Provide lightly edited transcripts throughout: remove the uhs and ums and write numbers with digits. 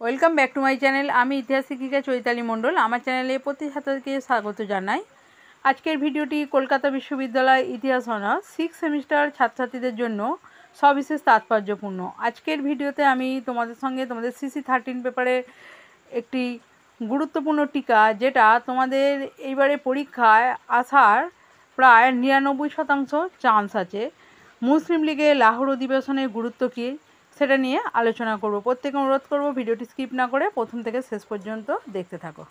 Welcome back to my channel. আমি ইতিহাস শিক্ষিকা চৈতালি মণ্ডল। আমার চ্যানেলে প্রতি ছাত্রকে স্বাগত জানাই। আজকের ভিডিওটি কলকাতা বিশ্ববিদ্যালয় ইতিহাস অনার্স 6 সেমিস্টার ছাত্রছাত্রীদের জন্য সবিশেষ তাৎপর্যপূর্ণ। আজকের ভিডিওতে আমি তোমাদের সঙ্গে তোমাদের সিসি 13 পেপারের একটি গুরুত্বপূর্ণ টিকা, যেটা তোমাদের এইবারে পরীক্ষায় আসার প্রায় 99% চান্স আছে। মুসলিম লীগের লাহোর অধিবেশনের গুরুত্ব কী সেটা নিয়ে আলোচনা করব। প্রত্যেকে অনুরোধ করব ভিডিওটি স্কিপ না করে প্রথম থেকে শেষ পর্যন্ত দেখতে থাকো।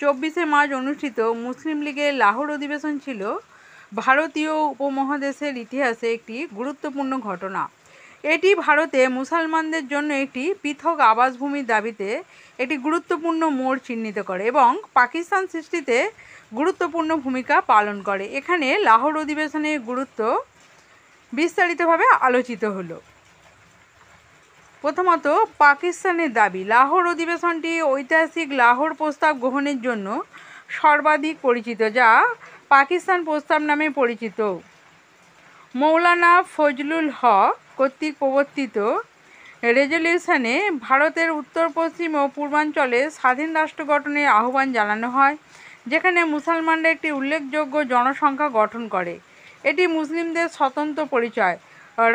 24শে মার্চ অনুষ্ঠিত মুসলিম লীগের লাহোর অধিবেশন ছিল ভারতীয় উপমহাদেশের ইতিহাসে একটি গুরুত্বপূর্ণ ঘটনা। এটি ভারতে মুসলমানদের জন্য একটি পৃথক আবাসভূমির দাবিতে একটি গুরুত্বপূর্ণ মোড় চিহ্নিত করে এবং পাকিস্তান সৃষ্টিতে গুরুত্বপূর্ণ ভূমিকা পালন করে। এখানে লাহোর অধিবেশনের গুরুত্ব বিস্তারিতভাবে আলোচিত হলো। প্রথমত, পাকিস্তানের দাবি। লাহোর অধিবেশনটি ঐতিহাসিক লাহোর প্রস্তাব গ্রহণের জন্য সর্বাধিক পরিচিত, যা পাকিস্তান প্রস্তাব নামে পরিচিত। মৌলানা ফজলুল হক কর্তৃক প্রবর্তিত রেজলিউশনে ভারতের উত্তর পশ্চিম ও পূর্বাঞ্চলে স্বাধীন রাষ্ট্র গঠনের আহ্বান জানানো হয়, যেখানে মুসলমানরা একটি উল্লেখযোগ্য জনসংখ্যা গঠন করে। এটি মুসলিমদের স্বতন্ত্র পরিচয়,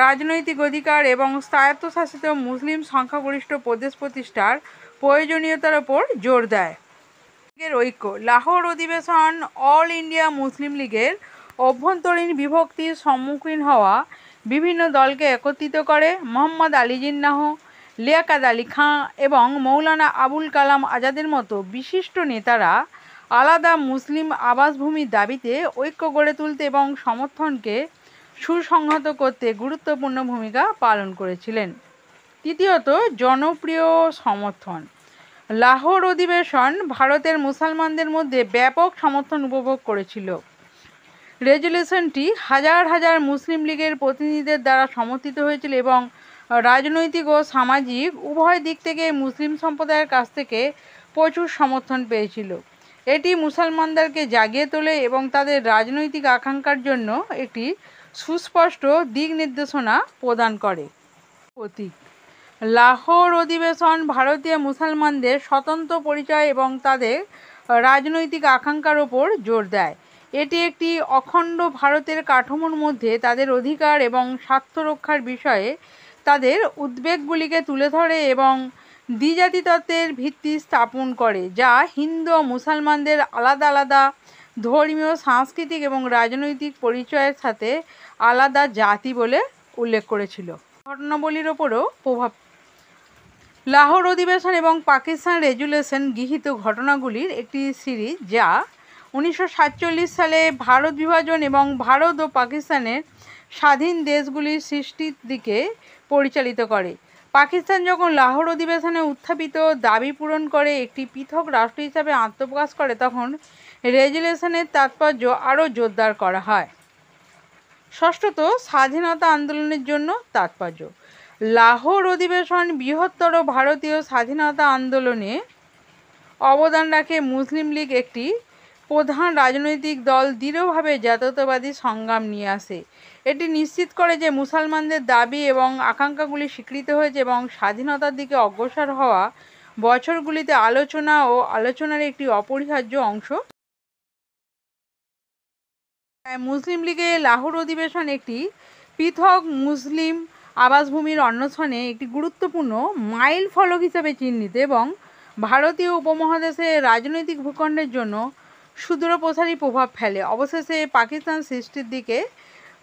রাজনৈতিক অধিকার এবং স্বায়ত্তশাসিত মুসলিম সংখ্যাগরিষ্ঠ প্রদেশ প্রতিষ্ঠার প্রয়োজনীয়তার ওপর জোর দেয়। লীগের ঐক্য। লাহোর অধিবেশন অল ইন্ডিয়া মুসলিম লীগের অভ্যন্তরীণ বিভক্তির সম্মুখীন হওয়া বিভিন্ন দলকে একত্রিত করে। মোহাম্মদ আলী জিন্নাহ, লিয়াকাত আলী খাঁ এবং মৌলানা আবুল কালাম আজাদের মতো বিশিষ্ট নেতারা আলাদা মুসলিম আবাসভূমির দাবিতে ঐক্য গড়ে তুলতে এবং সমর্থনকে সুসংহত করতে গুরুত্বপূর্ণ ভূমিকা পালন করেছিলেন। তৃতীয়ত, জনপ্রিয় সমর্থন। লাহোর অধিবেশন ভারতের মুসলমানদের মধ্যে ব্যাপক সমর্থন উপভোগ করেছিল। রেজলিউশনটি হাজার হাজার মুসলিম লীগের প্রতিনিধিদের দ্বারা সমর্থিত হয়েছিল এবং রাজনৈতিক ও সামাজিক উভয় দিক থেকে মুসলিম সম্প্রদায়ের কাছ থেকে প্রচুর সমর্থন পেয়েছিল। এটি মুসলমানদেরকে জাগিয়ে তোলে এবং তাদের রাজনৈতিক আকাঙ্ক্ষার জন্য একটি সুস্পষ্ট দিক নির্দেশনা প্রদান করে। প্রতীক। লাহোর অধিবেশন ভারতীয় মুসলমানদের স্বতন্ত্র পরিচয় এবং তাদের রাজনৈতিক আকাঙ্ক্ষার ওপর জোর দেয়। এটি একটি অখণ্ড ভারতের কাঠামোর মধ্যে তাদের অধিকার এবং স্বার্থ রক্ষার বিষয়ে তাদের উদ্বেগগুলিকে তুলে ধরে এবং দ্বিজাতি তত্ত্বের ভিত্তি স্থাপন করে, যা হিন্দু ও মুসলমানদের আলাদা আলাদা ধর্মীয়, সাংস্কৃতিক এবং রাজনৈতিক পরিচয়ের সাথে আলাদা জাতি বলে উল্লেখ করেছিল। ঘটনাবলীর ওপরও প্রভাব। লাহোর অধিবেশন এবং পাকিস্তান রেজুলেশন গৃহীত ঘটনাগুলির একটি সিরিজ, যা 1947 সালে ভারত বিভাজন এবং ভারত ও পাকিস্তানের স্বাধীন দেশগুলির সৃষ্টির দিকে পরিচালিত করে। পাকিস্তান যখন লাহোর অধিবেশনে উত্থাপিত দাবি পূরণ করে একটি পৃথক রাষ্ট্র হিসাবে আত্মপ্রকাশ করে, তখন রেজুলেশনের তাৎপর্য আরও জোরদার করা হয়। ষষ্ঠত, স্বাধীনতা আন্দোলনের জন্য তাৎপর্য। লাহোর অধিবেশন বৃহত্তর ভারতীয় স্বাধীনতা আন্দোলনে অবদান রাখে। মুসলিম লীগ একটি প্রধান রাজনৈতিক দল দৃঢ়ভাবে জাতীয়তাবাদী সংগ্রাম নিয়ে আসে। এটি নিশ্চিত করে যে মুসলমানদের দাবি এবং আকাঙ্ক্ষাগুলি স্বীকৃত হয়েছে এবং স্বাধীনতার দিকে অগ্রসর হওয়া বছরগুলিতে আলোচনা ও আলোচনার একটি অপরিহার্য অংশ। মুসলিম লীগের লাহোর অধিবেশন একটি পৃথক মুসলিম আবাসভূমির অন্বেষণে একটি গুরুত্বপূর্ণ মাইল ফলক হিসেবে চিহ্নিত এবং ভারতীয় উপমহাদেশের রাজনৈতিক ভূখণ্ডের জন্য সুদূরপ্রসারী প্রভাব ফেলে, অবশেষে পাকিস্তান সৃষ্টির দিকে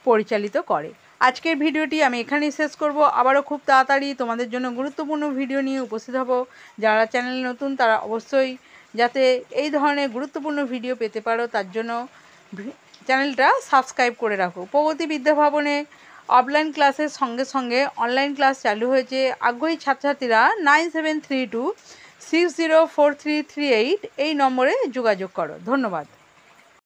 পরিচালিত করে। আজকের ভিডিওটি আমি এখানেই শেষ করব। আবারও খুব তাড়াতাড়ি তোমাদের জন্য গুরুত্বপূর্ণ ভিডিও নিয়ে উপস্থিত হব। যারা চ্যানেলে নতুন তারা অবশ্যই যাতে এই ধরনের গুরুত্বপূর্ণ ভিডিও পেতে পারো তার জন্য চ্যানেলটা সাবস্ক্রাইব করে রাখো। প্রগতি বিদ্যা ভবনে অফলাইন ক্লাসের সঙ্গে সঙ্গে অনলাইন ক্লাস চালু হয়েছে। আগ্রহী ছাত্রছাত্রীরা 9732604338 এই নম্বরে যোগাযোগ করো। ধন্যবাদ।